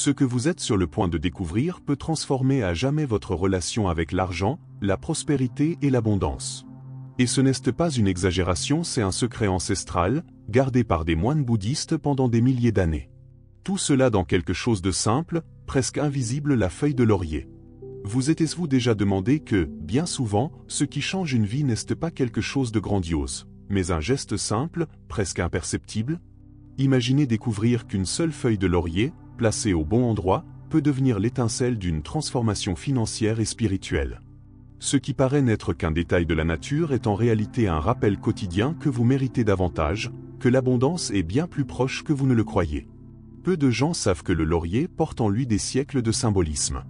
Ce que vous êtes sur le point de découvrir peut transformer à jamais votre relation avec l'argent, la prospérité et l'abondance. Et ce n'est pas une exagération, c'est un secret ancestral, gardé par des moines bouddhistes pendant des milliers d'années. Tout cela dans quelque chose de simple, presque invisible, la feuille de laurier. Vous êtes-vous déjà demandé que, bien souvent, ce qui change une vie n'est pas quelque chose de grandiose, mais un geste simple, presque imperceptible? Imaginez découvrir qu'une seule feuille de laurier, placée au bon endroit, peut devenir l'étincelle d'une transformation financière et spirituelle. Ce qui paraît n'être qu'un détail de la nature est en réalité un rappel quotidien que vous méritez davantage, que l'abondance est bien plus proche que vous ne le croyez. Peu de gens savent que le laurier porte en lui des siècles de symbolisme.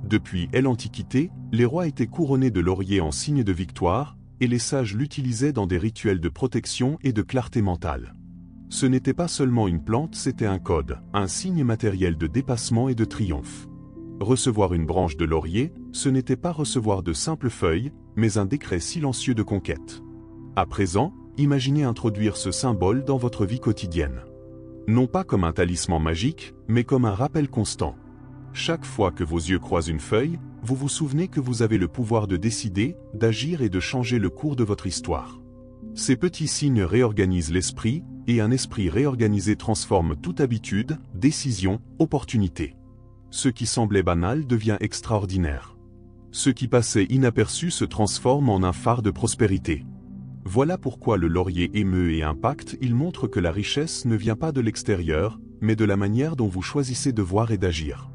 Depuis l'Antiquité, les rois étaient couronnés de laurier en signe de victoire, et les sages l'utilisaient dans des rituels de protection et de clarté mentale. Ce n'était pas seulement une plante, c'était un code, un signe matériel de dépassement et de triomphe. Recevoir une branche de laurier, ce n'était pas recevoir de simples feuilles, mais un décret silencieux de conquête. À présent, imaginez introduire ce symbole dans votre vie quotidienne. Non pas comme un talisman magique, mais comme un rappel constant. Chaque fois que vos yeux croisent une feuille, vous vous souvenez que vous avez le pouvoir de décider, d'agir et de changer le cours de votre histoire. Ces petits signes réorganisent l'esprit, et un esprit réorganisé transforme toute habitude, décision, opportunité. Ce qui semblait banal devient extraordinaire. Ce qui passait inaperçu se transforme en un phare de prospérité. Voilà pourquoi le laurier émeut et impacte, il montre que la richesse ne vient pas de l'extérieur, mais de la manière dont vous choisissez de voir et d'agir.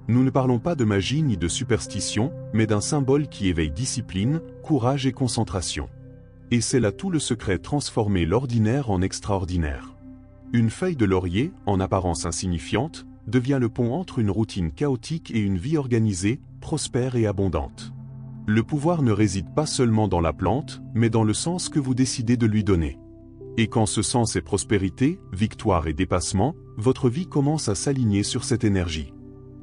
Nous ne parlons pas de magie ni de superstition, mais d'un symbole qui éveille discipline, courage et concentration. Et c'est là tout le secret, transformer l'ordinaire en extraordinaire. Une feuille de laurier, en apparence insignifiante, devient le pont entre une routine chaotique et une vie organisée, prospère et abondante. Le pouvoir ne réside pas seulement dans la plante, mais dans le sens que vous décidez de lui donner. Et quand ce sens est prospérité, victoire et dépassement, votre vie commence à s'aligner sur cette énergie.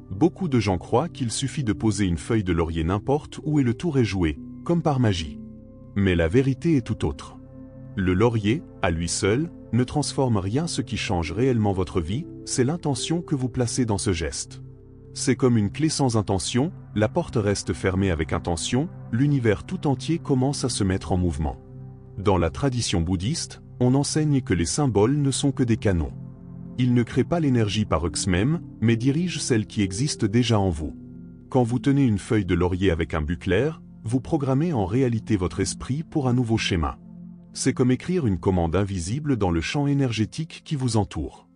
Beaucoup de gens croient qu'il suffit de poser une feuille de laurier n'importe où et le tour est joué, comme par magie. Mais la vérité est tout autre. Le laurier, à lui seul, ne transforme rien. Ce qui change réellement votre vie, c'est l'intention que vous placez dans ce geste. C'est comme une clé sans intention, la porte reste fermée avec intention, l'univers tout entier commence à se mettre en mouvement. Dans la tradition bouddhiste, on enseigne que les symboles ne sont que des canons. Ils ne créent pas l'énergie par eux-mêmes, mais dirigent celle qui existe déjà en vous. Quand vous tenez une feuille de laurier avec un but clair, vous programmez en réalité votre esprit pour un nouveau schéma. C'est comme écrire une commande invisible dans le champ énergétique qui vous entoure.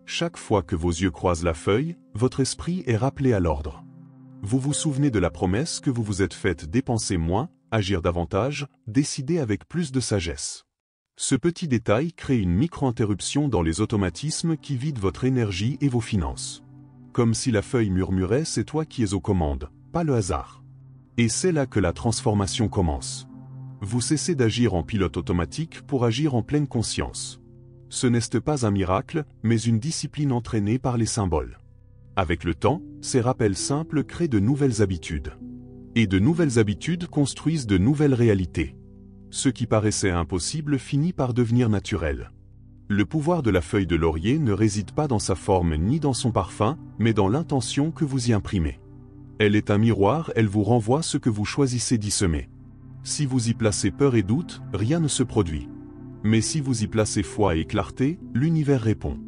Chaque fois que vos yeux croisent la feuille, votre esprit est rappelé à l'ordre. Vous vous souvenez de la promesse que vous vous êtes faite: dépenser moins, agir davantage, décider avec plus de sagesse. Ce petit détail crée une micro-interruption dans les automatismes qui vident votre énergie et vos finances. Comme si la feuille murmurait: c'est toi qui es aux commandes, pas le hasard. Et c'est là que la transformation commence. Vous cessez d'agir en pilote automatique pour agir en pleine conscience. Ce n'est pas un miracle, mais une discipline entraînée par les symboles. Avec le temps, ces rappels simples créent de nouvelles habitudes. Et de nouvelles habitudes construisent de nouvelles réalités. Ce qui paraissait impossible finit par devenir naturel. Le pouvoir de la feuille de laurier ne réside pas dans sa forme ni dans son parfum, mais dans l'intention que vous y imprimez. Elle est un miroir, elle vous renvoie ce que vous choisissez d'y semer. Si vous y placez peur et doute, rien ne se produit. Mais si vous y placez foi et clarté, l'univers répond.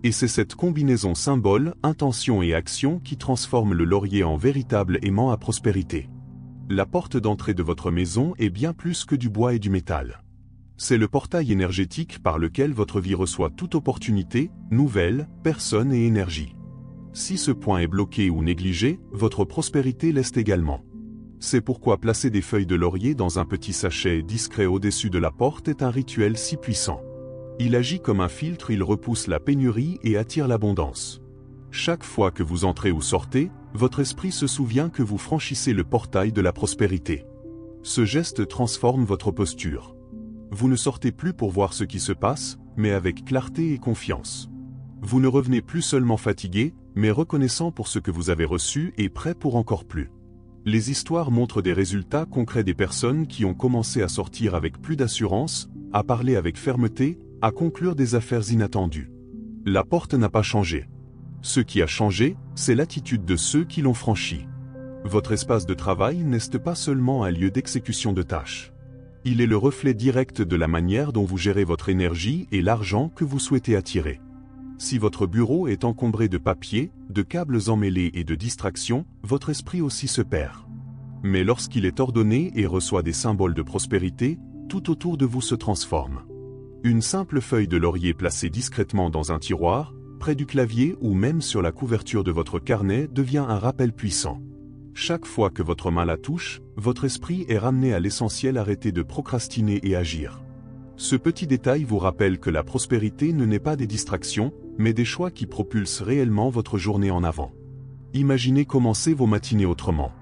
Et c'est cette combinaison symbole, intention et action qui transforme le laurier en véritable aimant à prospérité. La porte d'entrée de votre maison est bien plus que du bois et du métal. C'est le portail énergétique par lequel votre vie reçoit toute opportunité, nouvelle, personne et énergie. Si ce point est bloqué ou négligé, votre prospérité l'est également. C'est pourquoi placer des feuilles de laurier dans un petit sachet discret au-dessus de la porte est un rituel si puissant. Il agit comme un filtre, il repousse la pénurie et attire l'abondance. Chaque fois que vous entrez ou sortez, votre esprit se souvient que vous franchissez le portail de la prospérité. Ce geste transforme votre posture. Vous ne sortez plus pour voir ce qui se passe, mais avec clarté et confiance. Vous ne revenez plus seulement fatigué, mais reconnaissant pour ce que vous avez reçu et prêt pour encore plus. Les histoires montrent des résultats concrets, des personnes qui ont commencé à sortir avec plus d'assurance, à parler avec fermeté, à conclure des affaires inattendues. La porte n'a pas changé. Ce qui a changé, c'est l'attitude de ceux qui l'ont franchi. Votre espace de travail n'est pas seulement un lieu d'exécution de tâches. Il est le reflet direct de la manière dont vous gérez votre énergie et l'argent que vous souhaitez attirer. Si votre bureau est encombré de papier, de câbles emmêlés et de distractions, votre esprit aussi se perd. Mais lorsqu'il est ordonné et reçoit des symboles de prospérité, tout autour de vous se transforme. Une simple feuille de laurier placée discrètement dans un tiroir, près du clavier ou même sur la couverture de votre carnet devient un rappel puissant. Chaque fois que votre main la touche, votre esprit est ramené à l'essentiel, arrêter de procrastiner et agir. Ce petit détail vous rappelle que la prospérité ne naît pas des distractions, mais des choix qui propulsent réellement votre journée en avant. Imaginez commencer vos matinées autrement.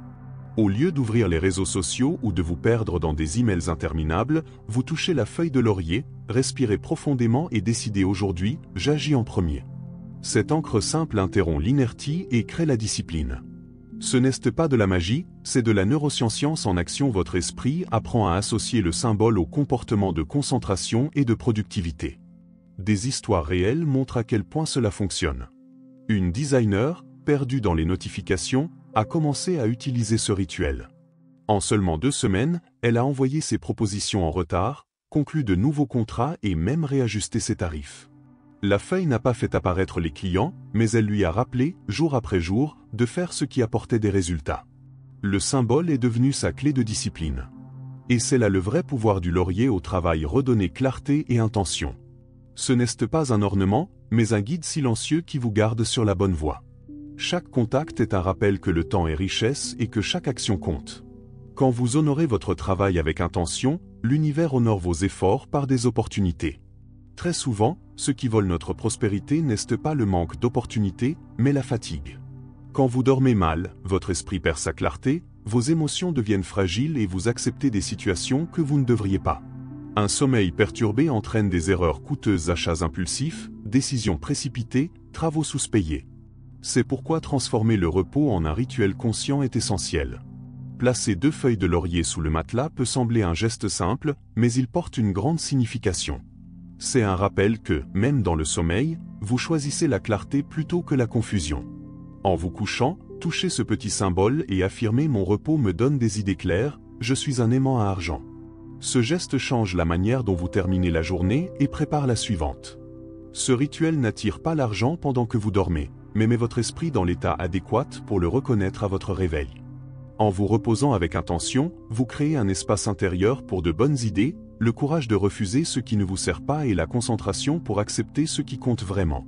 Au lieu d'ouvrir les réseaux sociaux ou de vous perdre dans des emails interminables, vous touchez la feuille de laurier, respirez profondément et décidez aujourd'hui, j'agis en premier. Cette encre simple interrompt l'inertie et crée la discipline. Ce n'est pas de la magie, c'est de la neuroscience en action. Votre esprit apprend à associer le symbole au comportement de concentration et de productivité. Des histoires réelles montrent à quel point cela fonctionne. Une designer, perdue dans les notifications, a commencé à utiliser ce rituel. En seulement 2 semaines, elle a envoyé ses propositions en retard, conclu de nouveaux contrats et même réajusté ses tarifs. La feuille n'a pas fait apparaître les clients, mais elle lui a rappelé, jour après jour, de faire ce qui apportait des résultats. Le symbole est devenu sa clé de discipline. Et c'est là le vrai pouvoir du laurier au travail: redonner clarté et intention. Ce n'est pas un ornement, mais un guide silencieux qui vous garde sur la bonne voie. Chaque contact est un rappel que le temps est richesse et que chaque action compte. Quand vous honorez votre travail avec intention, l'univers honore vos efforts par des opportunités. Très souvent, ce qui vole notre prospérité n'est pas le manque d'opportunités, mais la fatigue. Quand vous dormez mal, votre esprit perd sa clarté, vos émotions deviennent fragiles et vous acceptez des situations que vous ne devriez pas. Un sommeil perturbé entraîne des erreurs coûteuses, achats impulsifs, décisions précipitées, travaux sous-payés. C'est pourquoi transformer le repos en un rituel conscient est essentiel. Placer 2 feuilles de laurier sous le matelas peut sembler un geste simple, mais il porte une grande signification. C'est un rappel que, même dans le sommeil, vous choisissez la clarté plutôt que la confusion. En vous couchant, touchez ce petit symbole et affirmez: mon repos me donne des idées claires, je suis un aimant à argent. Ce geste change la manière dont vous terminez la journée et prépare la suivante. Ce rituel n'attire pas l'argent pendant que vous dormez, mais met votre esprit dans l'état adéquat pour le reconnaître à votre réveil. En vous reposant avec intention, vous créez un espace intérieur pour de bonnes idées, le courage de refuser ce qui ne vous sert pas et la concentration pour accepter ce qui compte vraiment.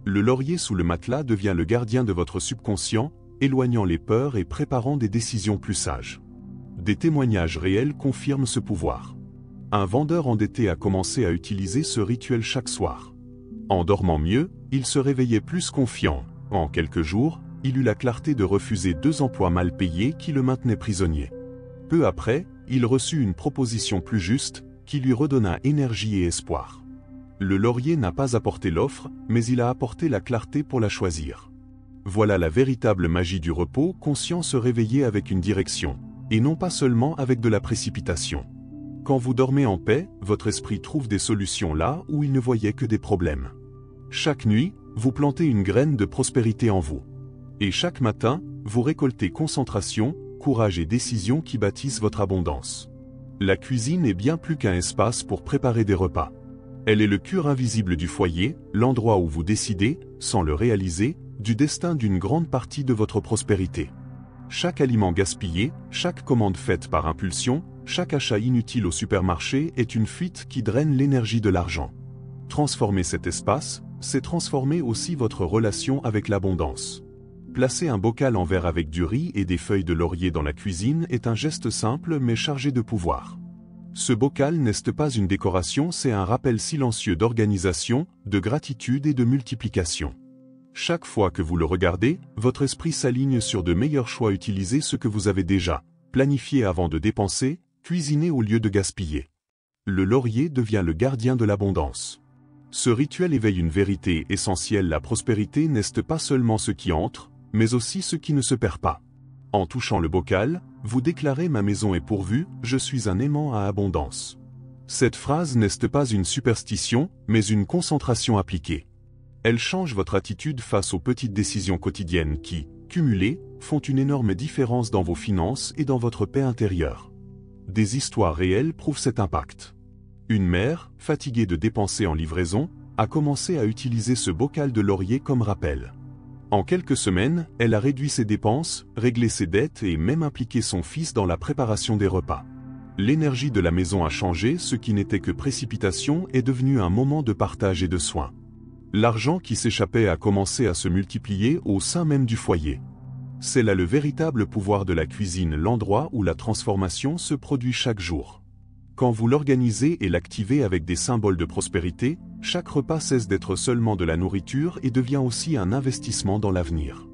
Le laurier sous le matelas devient le gardien de votre subconscient, éloignant les peurs et préparant des décisions plus sages. Des témoignages réels confirment ce pouvoir. Un vendeur endetté a commencé à utiliser ce rituel chaque soir. En dormant mieux, il se réveillait plus confiant. En quelques jours, il eut la clarté de refuser 2 emplois mal payés qui le maintenaient prisonnier. Peu après, il reçut une proposition plus juste, qui lui redonna énergie et espoir. Le laurier n'a pas apporté l'offre, mais il a apporté la clarté pour la choisir. Voilà la véritable magie du repos conscient: se réveiller avec une direction, et non pas seulement avec de la précipitation. Quand vous dormez en paix, votre esprit trouve des solutions là où il ne voyait que des problèmes. Chaque nuit, vous plantez une graine de prospérité en vous. Et chaque matin, vous récoltez concentration, courage et décision qui bâtissent votre abondance. La cuisine est bien plus qu'un espace pour préparer des repas. Elle est le cœur invisible du foyer, l'endroit où vous décidez, sans le réaliser, du destin d'une grande partie de votre prospérité. Chaque aliment gaspillé, chaque commande faite par impulsion, chaque achat inutile au supermarché est une fuite qui draine l'énergie de l'argent. Transformer cet espace, c'est transformer aussi votre relation avec l'abondance. Placer un bocal en verre avec du riz et des feuilles de laurier dans la cuisine est un geste simple mais chargé de pouvoir. Ce bocal n'est pas une décoration, c'est un rappel silencieux d'organisation, de gratitude et de multiplication. Chaque fois que vous le regardez, votre esprit s'aligne sur de meilleurs choix. Utilisez ce que vous avez déjà, planifiez avant de dépenser, cuisinez au lieu de gaspiller. Le laurier devient le gardien de l'abondance. Ce rituel éveille une vérité essentielle: la prospérité n'est pas seulement ce qui entre, mais aussi ce qui ne se perd pas. En touchant le bocal, vous déclarez: ma maison est pourvue, je suis un aimant à abondance. Cette phrase n'est pas une superstition, mais une concentration appliquée. Elle change votre attitude face aux petites décisions quotidiennes qui, cumulées, font une énorme différence dans vos finances et dans votre paix intérieure. Des histoires réelles prouvent cet impact. Une mère, fatiguée de dépenser en livraison, a commencé à utiliser ce bocal de laurier comme rappel. En quelques semaines, elle a réduit ses dépenses, réglé ses dettes et même impliqué son fils dans la préparation des repas. L'énergie de la maison a changé, ce qui n'était que précipitation est devenu un moment de partage et de soins. L'argent qui s'échappait a commencé à se multiplier au sein même du foyer. C'est là le véritable pouvoir de la cuisine, l'endroit où la transformation se produit chaque jour. Quand vous l'organisez et l'activez avec des symboles de prospérité, chaque repas cesse d'être seulement de la nourriture et devient aussi un investissement dans l'avenir.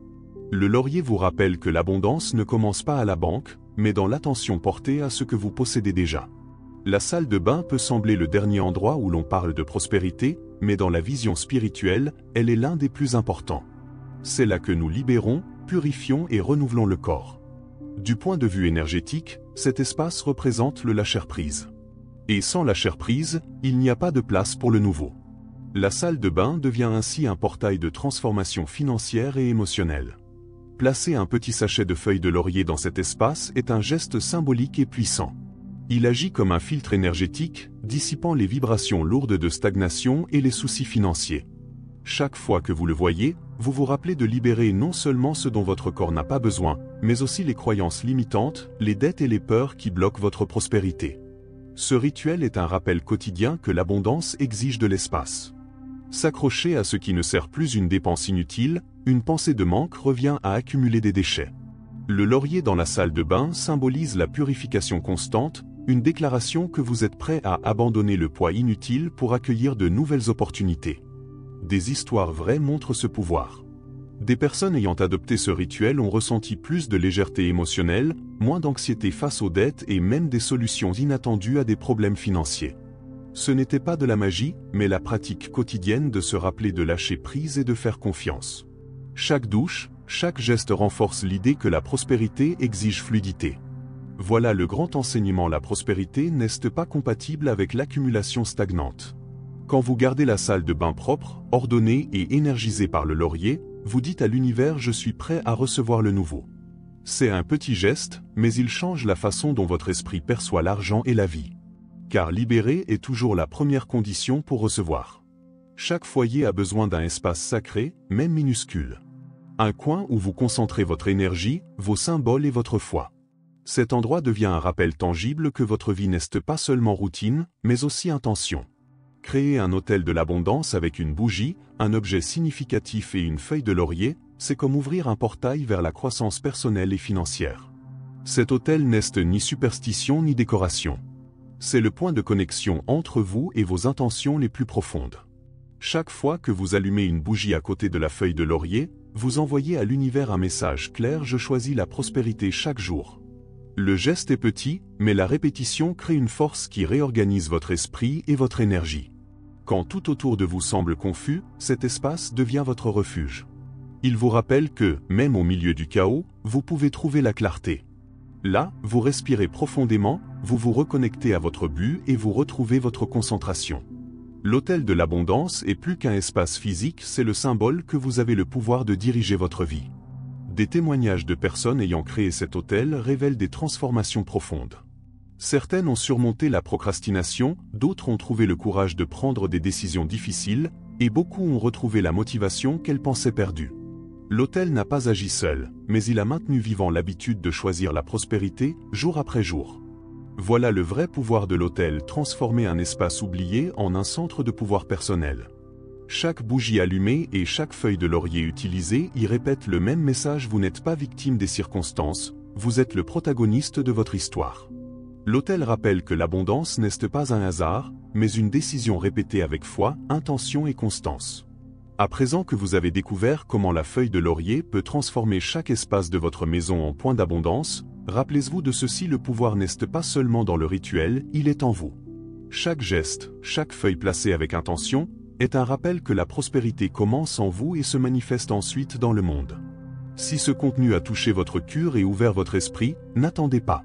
Le laurier vous rappelle que l'abondance ne commence pas à la banque, mais dans l'attention portée à ce que vous possédez déjà. La salle de bain peut sembler le dernier endroit où l'on parle de prospérité, mais dans la vision spirituelle, elle est l'un des plus importants. C'est là que nous libérons, purifions et renouvelons le corps. Du point de vue énergétique, cet espace représente le lâcher-prise. Et sans lâcher-prise, il n'y a pas de place pour le nouveau. La salle de bain devient ainsi un portail de transformation financière et émotionnelle. Placer un petit sachet de feuilles de laurier dans cet espace est un geste symbolique et puissant. Il agit comme un filtre énergétique, dissipant les vibrations lourdes de stagnation et les soucis financiers. Chaque fois que vous le voyez, vous vous rappelez de libérer non seulement ce dont votre corps n'a pas besoin, mais aussi les croyances limitantes, les dettes et les peurs qui bloquent votre prospérité. Ce rituel est un rappel quotidien que l'abondance exige de l'espace. S'accrocher à ce qui ne sert plus une dépense inutile, une pensée de manque revient à accumuler des déchets. Le laurier dans la salle de bain symbolise la purification constante, une déclaration que vous êtes prêt à abandonner le poids inutile pour accueillir de nouvelles opportunités. Des histoires vraies montrent ce pouvoir. Des personnes ayant adopté ce rituel ont ressenti plus de légèreté émotionnelle, moins d'anxiété face aux dettes et même des solutions inattendues à des problèmes financiers. Ce n'était pas de la magie, mais la pratique quotidienne de se rappeler de lâcher prise et de faire confiance. Chaque douche, chaque geste renforce l'idée que la prospérité exige fluidité. Voilà le grand enseignement: la prospérité n'est pas compatible avec l'accumulation stagnante. Quand vous gardez la salle de bain propre, ordonnée et énergisée par le laurier, vous dites à l'univers: je suis prêt à recevoir le nouveau. C'est un petit geste, mais il change la façon dont votre esprit perçoit l'argent et la vie. Car libérer est toujours la première condition pour recevoir. Chaque foyer a besoin d'un espace sacré, même minuscule. Un coin où vous concentrez votre énergie, vos symboles et votre foi. Cet endroit devient un rappel tangible que votre vie n'est pas seulement routine, mais aussi intention. Créer un hôtel de l'abondance avec une bougie, un objet significatif et une feuille de laurier, c'est comme ouvrir un portail vers la croissance personnelle et financière. Cet hôtel n'est ni superstition ni décoration. C'est le point de connexion entre vous et vos intentions les plus profondes. Chaque fois que vous allumez une bougie à côté de la feuille de laurier, vous envoyez à l'univers un message clair: je choisis la prospérité chaque jour. Le geste est petit, mais la répétition crée une force qui réorganise votre esprit et votre énergie. Quand tout autour de vous semble confus, cet espace devient votre refuge. Il vous rappelle que, même au milieu du chaos, vous pouvez trouver la clarté. Là, vous respirez profondément, vous vous reconnectez à votre but et vous retrouvez votre concentration. L'hôtel de l'abondance est plus qu'un espace physique, c'est le symbole que vous avez le pouvoir de diriger votre vie. Des témoignages de personnes ayant créé cet hôtel révèlent des transformations profondes. Certaines ont surmonté la procrastination, d'autres ont trouvé le courage de prendre des décisions difficiles, et beaucoup ont retrouvé la motivation qu'elles pensaient perdue. L'hôtel n'a pas agi seul, mais il a maintenu vivant l'habitude de choisir la prospérité, jour après jour. Voilà le vrai pouvoir de l'hôtel: transformer un espace oublié en un centre de pouvoir personnel. Chaque bougie allumée et chaque feuille de laurier utilisée y répète le même message: vous n'êtes pas victime des circonstances, vous êtes le protagoniste de votre histoire. L'hôtel rappelle que l'abondance n'est pas un hasard, mais une décision répétée avec foi, intention et constance. À présent que vous avez découvert comment la feuille de laurier peut transformer chaque espace de votre maison en point d'abondance, rappelez-vous de ceci: le pouvoir n'est pas seulement dans le rituel, il est en vous. Chaque geste, chaque feuille placée avec intention, est un rappel que la prospérité commence en vous et se manifeste ensuite dans le monde. Si ce contenu a touché votre cœur et ouvert votre esprit, n'attendez pas.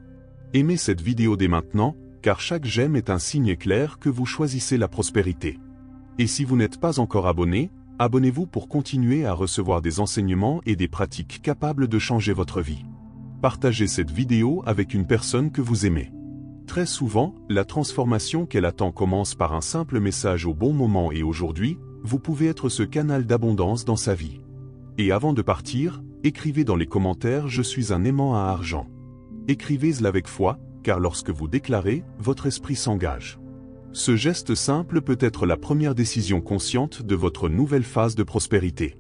Aimez cette vidéo dès maintenant, car chaque j'aime est un signe clair que vous choisissez la prospérité. Et si vous n'êtes pas encore abonné, Abonnez-vous pour continuer à recevoir des enseignements et des pratiques capables de changer votre vie. Partagez cette vidéo avec une personne que vous aimez. Très souvent, la transformation qu'elle attend commence par un simple message au bon moment et aujourd'hui, vous pouvez être ce canal d'abondance dans sa vie. Et avant de partir, écrivez dans les commentaires « Je suis un aimant à argent ». Écrivez-le avec foi, car lorsque vous déclarez, votre esprit s'engage. Ce geste simple peut être la première décision consciente de votre nouvelle phase de prospérité.